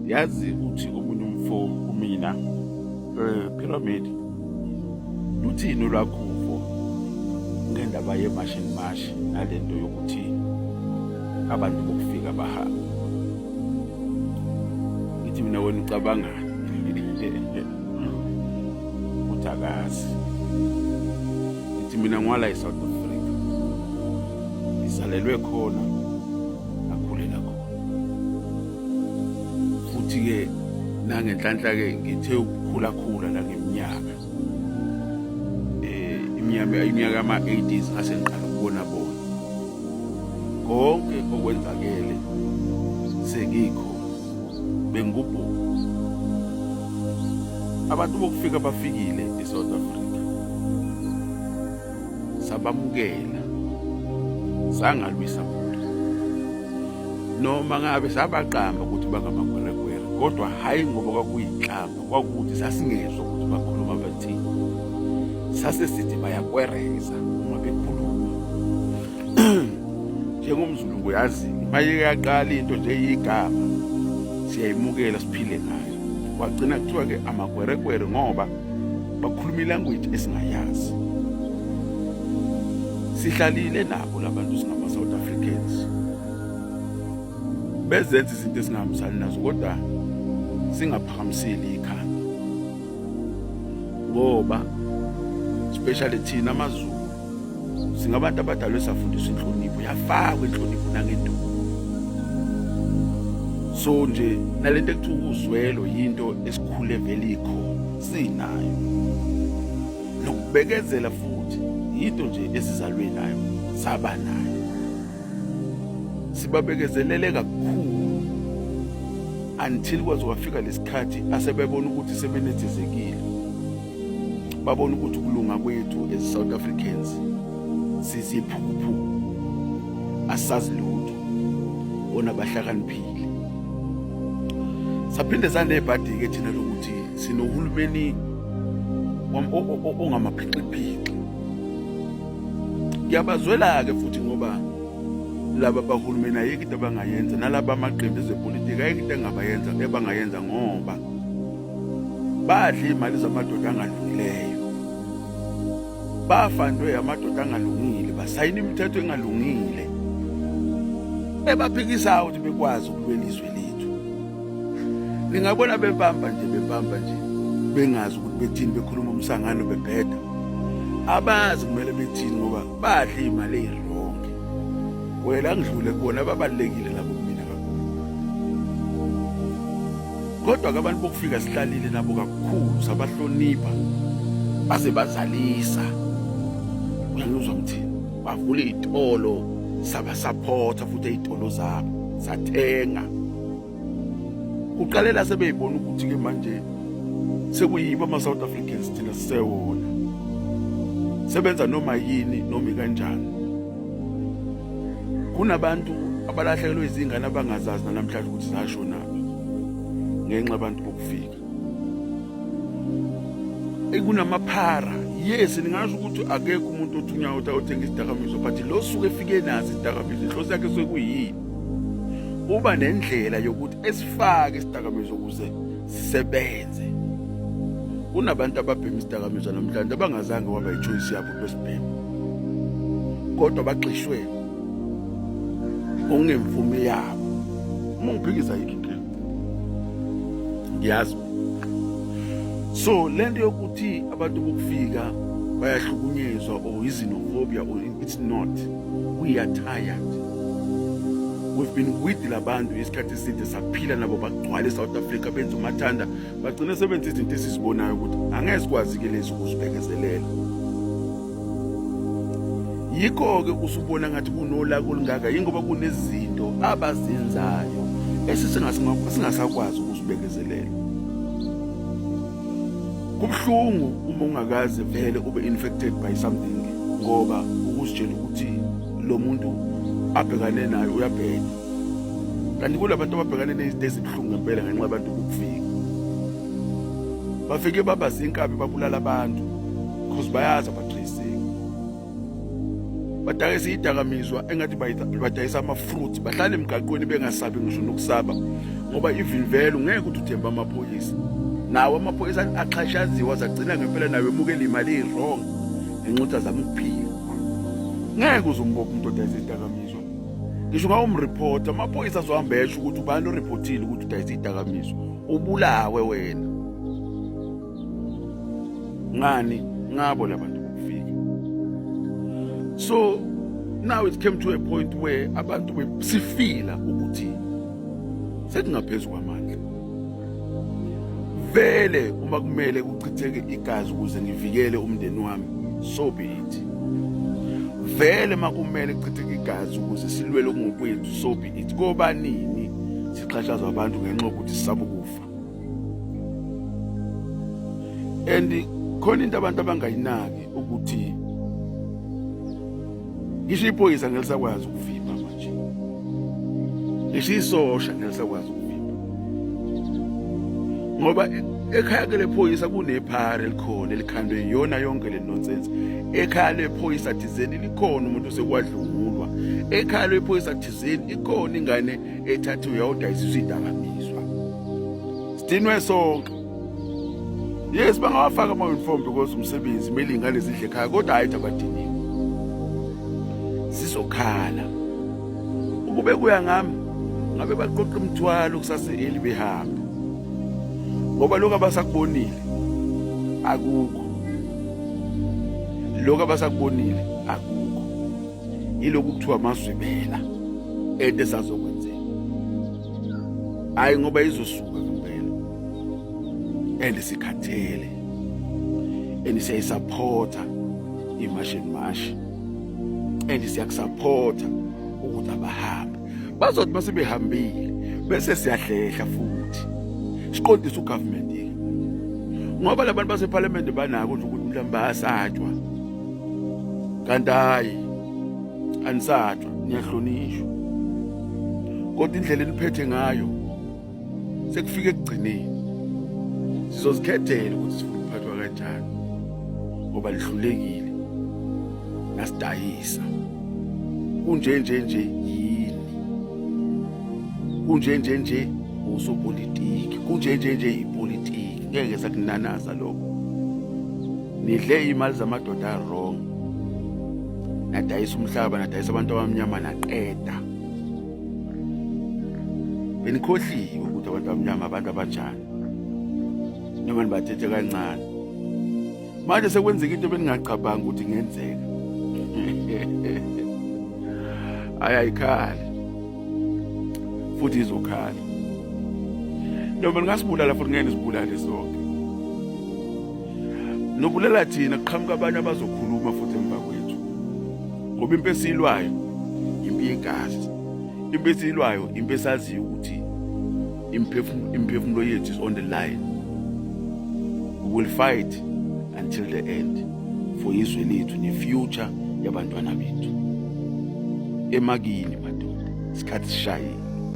Yazi uthi omunye umfo kumina Pyramid luthini olwakhuvo ngendaba yemashini mashi nalento yokuthi abantu bokufika bahamba. Ngithi mina wena ucabanga uthakazi. Ngithi mina ngwala eSouth Africa. Ngizalelwe khona ngakhulela khona. Futhi ke nangenhlanhla ke ngithe ukukhula la ngeminyaka. Iminyaka ama-80s asengiqala ukubona bona. Konke okwenzakele sengikho bengubhuku. Abantu bokufika bafikile eSouth Africa. Sabamukela. Sangalwisa muntu. Noma ngabe sabaqamba ukuthi bangamakwerekwere, kodwa hayi ngoba kwakuyinhlamba, kwakuthi sasingezwe ukuthi bakhuluma bathini. Sase sithi bayakwereza uma bekhuluma. NjengomZulu uyazi, maye yaqala into nje igama siyayimukela siphile ngayo. Wagcina kuthiwa ke amakwerekwere ngoba bakhuluma ilanguage esingayazi. Sihlalile nabo labantu singama South Africans. Bezenza izinto esingahambisani nazo kodwa singaphakamiseli ikhanda. Ngoba especially thina amaZulu singabantu abadalwe safundiswa inhlonipho, yafakwa inhlonipho nangendumo. So nje nalento ekuthiwa uzwelo yinto esikhule vele ikhona sinayo. Nokubekezela futhi yinto nje esizalwe nayo, saba nayo. Sibabekezelele kakhulu until kwaze wafika lesikhathi asebebona ukuthi sebenethezekile. Babona ukuthi ukulunga kwethu as South Africans sisiphuphu asazi lutho, bona bahlakaniphile. Saphinde sanebhadi ke thina lokuthi sinohulumeni ongamaphiqiphiqi. Ngiyabazwela ke futhi ngoba laba bahulumeni ayikho into abangayenza, nalaba amaqembu ezepolitiki ayikho into engabayenza ebangayenza ngoba badla imali zamadoda angalungileyo. Bafandwe amadoda angalungile, basayina imithetho engalungile. Bebaphikisa ukuthi bekwazi ukulwela izwe lethu. Ningabona bebamba nje bengazi ukuthi bethini, bekhuluma umsangano bebheda. Abazi kumele bethini ngoba badla imali ezironke. Wena ngidlule kubona ababalekile labo kumina kakhulu. Kodwa ke abantu bokufika sihlalile nabo kakhulu, sabahlonipha baze bazalisa. Uyangizwa ngithini? Bavula izitolo, sabasupporta futhi izitolo zabo, sathenga. Uqalela sebeyibona ukuthi ke manje sekuyiba ama-South Africans thina sisewona. Sebenza noma yini noma kanjani. Kunabantu abalahlekelwe izingane abangazazi namhlanje ukuthi zashona ngenxa abantu bokufika. Kunamaphara, yes, ningasho ukuthi akekho umuntu othunyayo uthenga isidakamizwa, but lo suke efike nazi isidakamizwa, inhloso yakhe sekuyini. Uba nendlela yokuthi esifake isidakamizwa ukuze sisebenze. Kunabantu ababhema isidakamizwa namhlanje abangazange waba ichoice yabo besibhema, kodwa baxishwe ongemvume yabo. Uma ngiphikisa yikho ngiyazi. So lento yokuthi abantu bokufika bayahlukunyezwa or xenophobia, or it's not. We are tired. We've been with labantu isikhathi eside, saphila nabo bagcwala eSouth Africa benza umathanda, bagcina sebenza izinto esizibonayo ukuthi angeke sikwazi ke lezi ukuzibekezelela. Yikho ke usubona ngathi kunolaka olungaka ingoba kunezinto abazenzayo esingasakwazi ukuzibekezelela. Kubhlungu uma ungakaze vele ube infected by something ngoba ukuzitshela ukuthi lo muntu abhekane nayo uyabheda. Kanti kulabantu ababhekane nezinto ezibhlungu ngempela ngenxa yabantu bokufika. Bafike baba zinkabi babulala abantu because bayazi abatracing. badayisa idakamizwa engathi badayisa ama-fruits, bahlala emgaqweni bengasabi ngisho nokusaba, ngoba even vele ungeke ukuthi uthemba amaphoyisa. Nawo amaphoyisa axhashaziwa azagcina ngempela nawe emukela imali ey'wrong ngenxa ukuthi azama ukuphila. Ngeke uze umbophe umuntu odayisa idakamizwa. Ngisho ngawumripota, amaphoyisa azohamba esho ukuthi ubani oripotile ukuthi udayisa idakamizwa, ubulawe wena. Ngani? Ngabo labantu bokufika. So now it came to a point where abantu besifila ukuthi sekungaphezu kwamandla. Vele uma kumele kuchitheke igazi ukuze ngivikele umndeni wami, so be it. Vele makumele kuchitheke igazi ukuze silwele ngokwethu, so be it. Ngoba nini sixhashazwa abantu ngenxa yokuthi sisaba ukufa? And khona into abantu abangayinaki ukuthi ngisho iphoyisa ngelisakwazi ukuvimba manje, ngisho isosha ngelisakwazi ukuvimba, ngoba ekhaya ke lephoyisa kunephara elikhona elikhandwe yona yonke le nonsense. Ekhaya lephoyisa thizeni likhona umuntu osekwadlungulwa. Ekhaya lephoyisa thizeni ikhona ingane ethathiwe yawudayisiswa idakamizwa. Sidinwe sonke. Yes, bangawafaka ama-uniform because umsebenzi kumele ingane zidle ekhaya, kodwa hayi abadiniwe. Sizokhala. Ukube kuya ngami, ngabe baqoqa umthwalo kusase-eli behambe. Ngoba lokho abasakubonile akukho. Lokho abasakubonile akukho. Ilokhu kuthiwa amazwibela ento esazokwenzeka. Hayi ngoba izosuka ngempela. And sikhathele. And siyayisupporta iMarch and March. And siyakusupporta ukuthi abahambe. Bazothi masebehambile bese siyahlehla futhi. Siqondisa ugovernment yethu. Ngoba labantu baseParliament banako ukuthi mhlawumbe bayasatshwa. Kanti hayi anisatshwa, niyahlonishwa. Kodwa indlela eniphethe ngayo sekufika ekugcineni. Sizozikhethela ukuthi sifuna ukuphathwa kanjani. Ngoba lihlulekile. Nasidayisa. Kunje yini? Kunje usopolitiki. Kunje ipolitiki. Ngeke sakunanaza lokho. Nidle imali zamadoda wrong. Nadayisa umhlaba, nadayisa abantu abamnyama naqeda. Benikhohliwe ukuthi abantu abamnyama abantu abanjani. Noma nibathethe kancane. Manje sekwenzeka into beningaqabanga ukuthi ingenzeka. Ayayikhali. Futhi izokhala. Noma ningasibulala futhi ngeke nisibulale sonke. Nobulela thina kuqhamuka abanye abazokhuluma futhi emva kwethu. Ngoba impi esilwayo impi yegazi. Impi esilwayo impi esaziyo ukuthi imphefumulo yethu is on the line. We will fight until the end for izwe lethu ne-future yabantwana bethu. Emakini madoda, isikhathi sishayile.